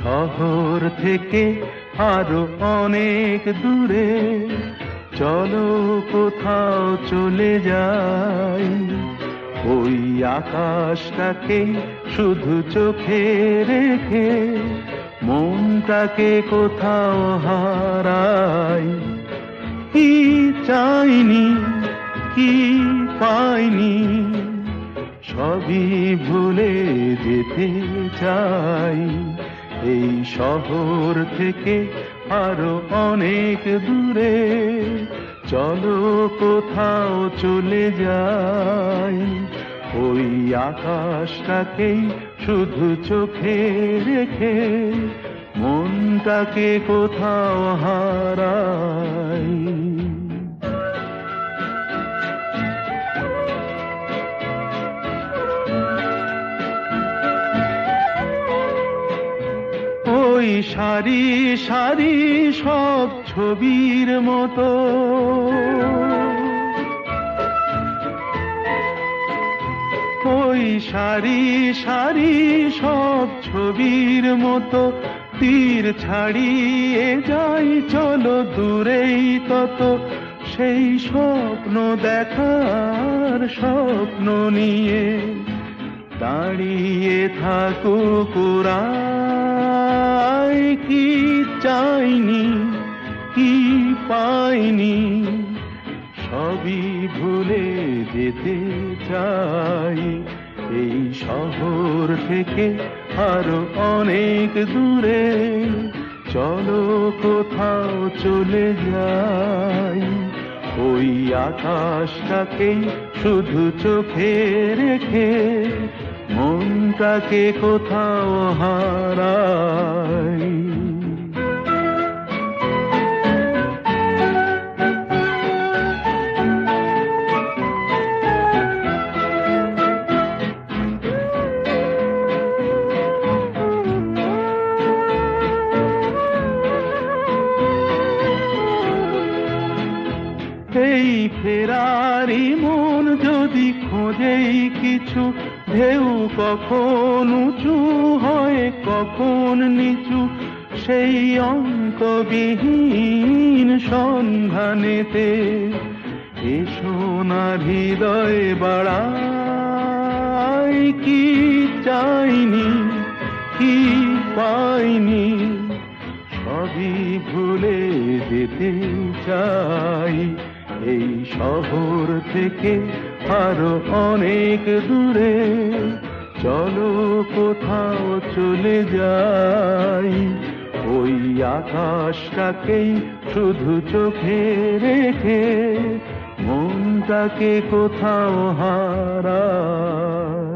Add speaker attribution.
Speaker 1: শহর থেকে আরো অনেক দূরে, চলো কোথাও চলে যাই। ওই আকাশটাকে শুধু চোখে রেখে মনটাকে কোথাও হারাই। কি চাইনি, কি পাইনি, সবই ভুলে যেতে চাই। এই শহর থেকে আরো অনেক দূরে, চলো কোথাও চলে যাই। ওই আকাশটাকেই শুধু চোখে রেখে মনটাকে কোথাও হারাই। ওই সারি সারি সব ছবির মতো, ওই সারি সারি সব ছবির মতো তীর ছাড়িয়ে যাই। চলো দূরেই তত সেই স্বপ্ন দেখার স্বপ্ন নিয়ে দাঁড়িয়ে থাকুক ওরাই। কি চাইনি, কি পাইনি, সবই ভুলে যেতে চাই। এই শহর থেকে আরো অনেক দূরে, চলো কোথাও চলে যাই। ওই আকাশটাকেই শুধু চোখে রেখে মনটাকে কোথাও হারাই। এই ফেরারি মন যদি খোঁজেই কিছু, ঢেউ কখন উঁচু হয় কখন নিচু, সেই অন্তবিহীন সন্ধানেতে এসো না হৃদয় বাড়াই। কি চাইনি, কি পাইনি, সবই ভুলে যেতে চাই। এই শহর থেকে আরো অনেক দূরে, চলো কোথাও চলে যাই। ওই আকাশটাকেই শুধু চোখে রেখে মনটাকে কোথাও হারাই।